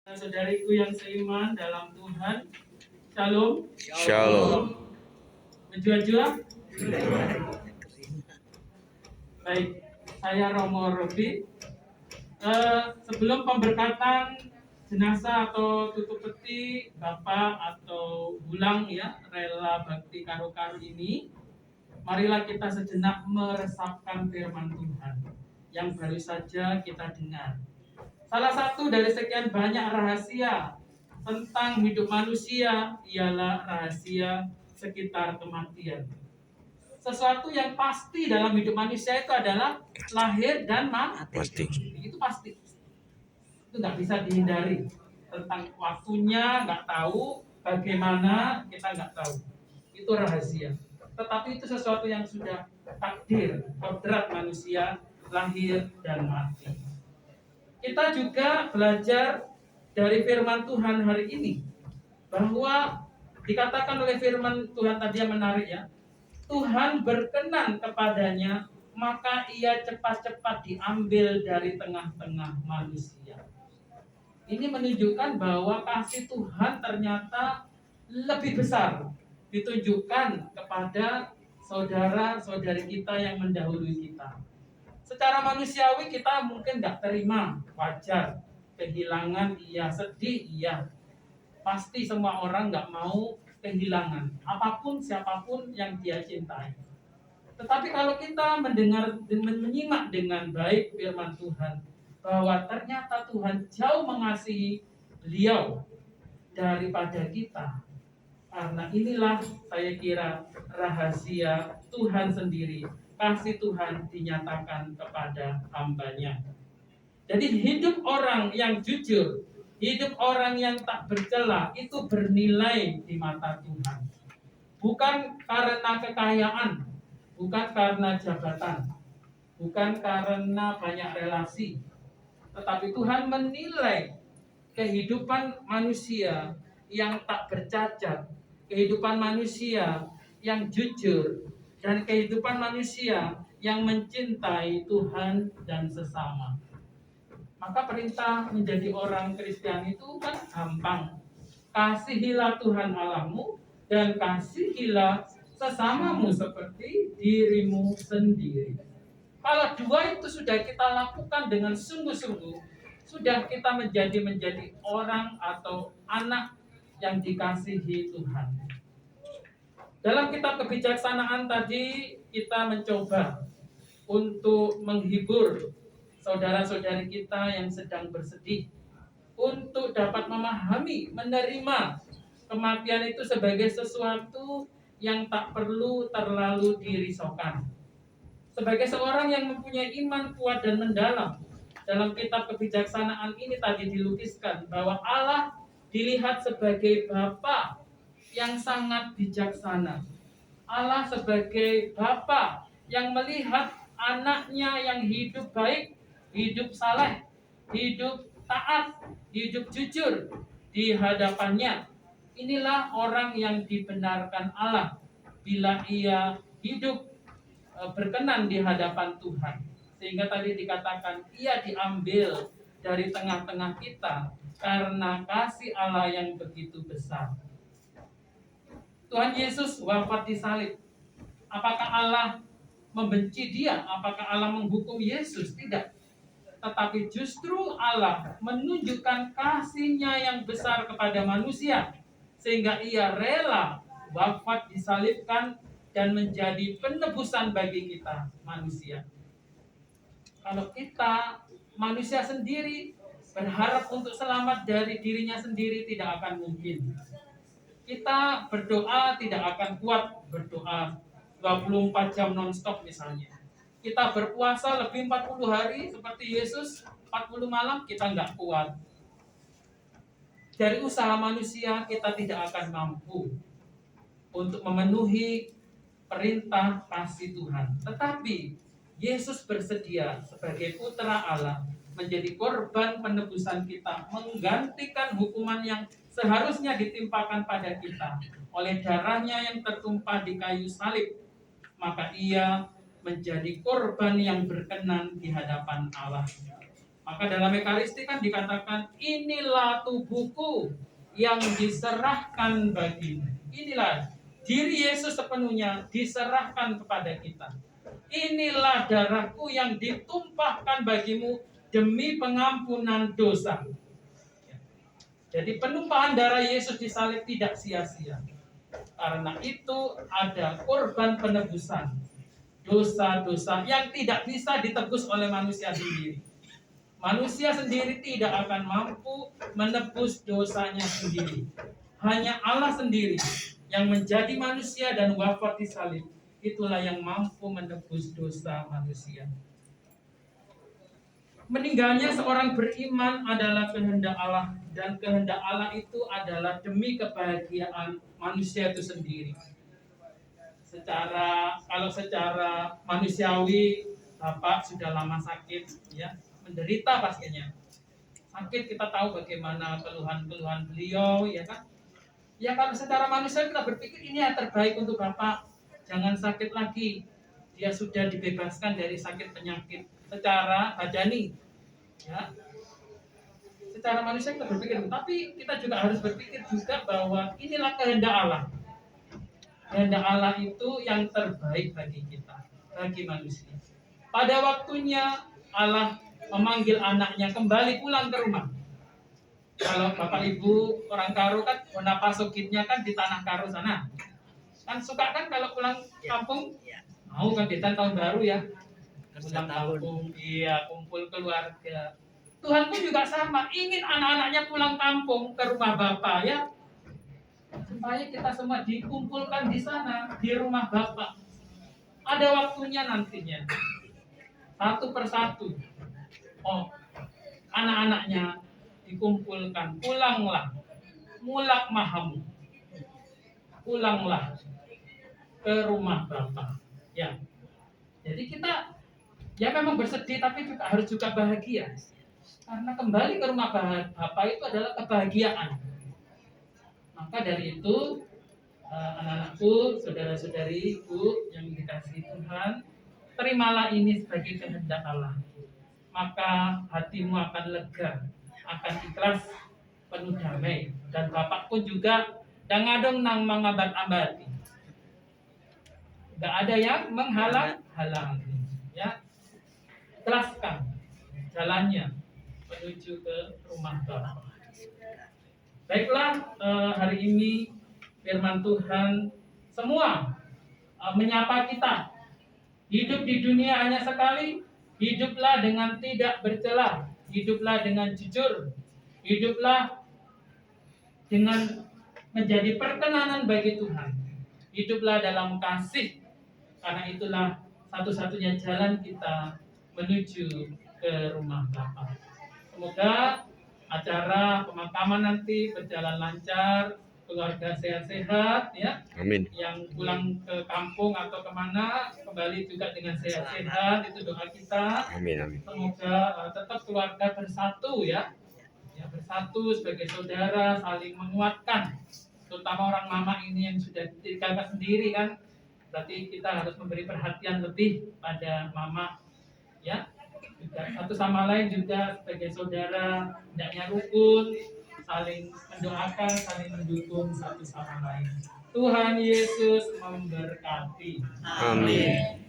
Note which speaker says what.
Speaker 1: Saudariku yang seiman dalam Tuhan, Shalom.
Speaker 2: Shalom.
Speaker 1: Menjua-jua. Baik, saya Romo Robi. Sebelum pemberkatan jenazah atau tutup peti Bapak atau Bulang ya, rela bakti karu-karu ini, marilah kita sejenak meresapkan firman Tuhan yang baru saja kita dengar. Salah satu dari sekian banyak rahasia tentang hidup manusia ialah rahasia sekitar kematian. Sesuatu yang pasti dalam hidup manusia itu adalah lahir dan mati.
Speaker 2: Pasti.
Speaker 1: Itu pasti. Itu nggak bisa dihindari. Tentang waktunya nggak tahu, bagaimana kita nggak tahu. Itu rahasia. Tetapi itu sesuatu yang sudah takdir, kodrat manusia lahir dan mati. Kita juga belajar dari firman Tuhan hari ini bahwa dikatakan oleh firman Tuhan tadi yang menarik ya, Tuhan berkenan kepadanya maka ia cepat-cepat diambil dari tengah-tengah manusia. Ini menunjukkan bahwa kasih Tuhan ternyata lebih besar ditunjukkan kepada saudara-saudari kita yang mendahului kita. Secara manusiawi kita mungkin nggak terima, wajar. Kehilangan iya, sedih iya. Pasti semua orang nggak mau kehilangan, apapun siapapun yang dia cintai. Tetapi kalau kita menyimak dengan baik firman Tuhan, bahwa ternyata Tuhan jauh mengasihi beliau daripada kita. Karena inilah saya kira rahasia Tuhan sendiri. Kasih Tuhan dinyatakan kepada hambanya. Jadi hidup orang yang jujur, hidup orang yang tak bercela itu bernilai di mata Tuhan. Bukan karena kekayaan, bukan karena jabatan, bukan karena banyak relasi. Tetapi Tuhan menilai kehidupan manusia yang tak bercacat, kehidupan manusia yang jujur, dan kehidupan manusia yang mencintai Tuhan dan sesama. Maka perintah menjadi orang Kristen itu kan gampang. Kasihilah Tuhan Allahmu dan kasihilah sesamamu seperti dirimu sendiri. Kalau dua itu sudah kita lakukan dengan sungguh-sungguh, sudah kita menjadi orang atau anak yang dikasihi Tuhan. Dalam kitab kebijaksanaan tadi kita mencoba untuk menghibur saudara-saudari kita yang sedang bersedih, untuk dapat memahami, menerima kematian itu sebagai sesuatu yang tak perlu terlalu dirisaukan. Sebagai seorang yang mempunyai iman kuat dan mendalam, dalam kitab kebijaksanaan ini tadi dilukiskan bahwa Allah dilihat sebagai Bapa yang sangat bijaksana. Allah sebagai Bapa yang melihat anaknya yang hidup baik, hidup saleh, hidup taat, hidup jujur di hadapannya. Inilah orang yang dibenarkan Allah bila ia hidup berkenan di hadapan Tuhan. Sehingga tadi dikatakan ia diambil dari tengah-tengah kita karena kasih Allah yang begitu besar. Tuhan Yesus wafat di salib. Apakah Allah membenci dia? Apakah Allah menghukum Yesus? Tidak. Tetapi justru Allah menunjukkan kasih-Nya yang besar kepada manusia, sehingga ia rela wafat disalibkan dan menjadi penebusan bagi kita manusia. Kalau kita manusia sendiri berharap untuk selamat dari dirinya sendiri tidak akan mungkin. Kita berdoa tidak akan kuat berdoa 24 jam non-stop misalnya. Kita berpuasa lebih 40 hari seperti Yesus, 40 malam kita nggak kuat. Dari usaha manusia kita tidak akan mampu untuk memenuhi perintah kasih Tuhan. Tetapi Yesus bersedia sebagai putra Allah menjadi korban penebusan kita, menggantikan hukuman yang seharusnya ditimpakan pada kita oleh darahnya yang tertumpah di kayu salib. Maka ia menjadi korban yang berkenan di hadapan Allah. Maka dalam Ekaristi kan dikatakan, inilah tubuhku yang diserahkan bagimu. Inilah diri Yesus sepenuhnya diserahkan kepada kita. Inilah darahku yang ditumpahkan bagimu demi pengampunan dosa. Jadi penumpahan darah Yesus di salib tidak sia-sia. Karena itu ada korban penebusan dosa-dosa yang tidak bisa ditebus oleh manusia sendiri. Manusia sendiri tidak akan mampu menebus dosanya sendiri. Hanya Allah sendiri yang menjadi manusia dan wafat di salib. Itulah yang mampu menebus dosa manusia. Meninggalnya seorang beriman adalah kehendak Allah, dan kehendak Allah itu adalah demi kebahagiaan manusia itu sendiri. Kalau secara manusiawi, Bapak sudah lama sakit, ya, menderita pastinya. Sakit, kita tahu bagaimana keluhan-keluhan beliau, ya kan? Ya, kalau secara manusia kita berpikir ini yang terbaik untuk Bapak, jangan sakit lagi. Dia sudah dibebaskan dari sakit penyakit secara badani, ya. Secara manusia kita berpikir, tapi kita juga harus berpikir juga bahwa inilah kehendak Allah. Kehendak Allah itu yang terbaik bagi kita, bagi manusia. Pada waktunya Allah memanggil anaknya kembali pulang ke rumah. Kalau Bapak Ibu orang Karo kan, Bonapasukitnya kan di tanah Karo sana. Kan suka kan kalau pulang kampung, mau kan kita tahun baru ya, pulang kampung, iya, kumpul keluarga. Tuhan pun juga sama, ingin anak-anaknya pulang kampung ke rumah Bapa, ya, supaya kita semua dikumpulkan di sana, di rumah Bapa. Ada waktunya nantinya, satu persatu. Oh, anak-anaknya dikumpulkan, pulanglah, mulak mahamu, pulanglah ke rumah Bapa. Ya, jadi kita ya memang bersedih, tapi harus juga bahagia, karena kembali ke rumah Bapa itu adalah kebahagiaan. Maka dari itu, anak-anakku, saudara-saudariku yang dikasihi Tuhan, terimalah ini sebagai kehendak Allah. Maka hatimu akan lega, akan ikhlas, penuh damai, dan Bapak pun juga dangadong nang mangabat-abati. Gak ada yang menghalang-halangi, ya. Ikhlaskan jalannya menuju ke rumah Bapa. Baiklah, hari ini firman Tuhan semua menyapa kita. Hidup di dunia hanya sekali, hiduplah dengan tidak bercela, hiduplah dengan jujur, hiduplah dengan menjadi perkenanan bagi Tuhan, hiduplah dalam kasih, karena itulah satu-satunya jalan kita menuju ke rumah Bapa. Semoga acara pemakaman nanti berjalan lancar, keluarga sehat-sehat, ya.
Speaker 2: Amin.
Speaker 1: Yang pulang ke kampung atau kemana kembali juga dengan sehat-sehat, itu doa kita.
Speaker 2: Amin, amin.
Speaker 1: Semoga tetap keluarga bersatu, ya, bersatu sebagai saudara, saling menguatkan. Terutama orang mama ini yang sudah kakak sendiri kan, berarti kita harus memberi perhatian lebih pada mama, ya. Satu sama lain juga sebagai saudara, hendaknya rukun, saling mendoakan, saling mendukung satu sama lain. Tuhan Yesus memberkati.
Speaker 2: Amin.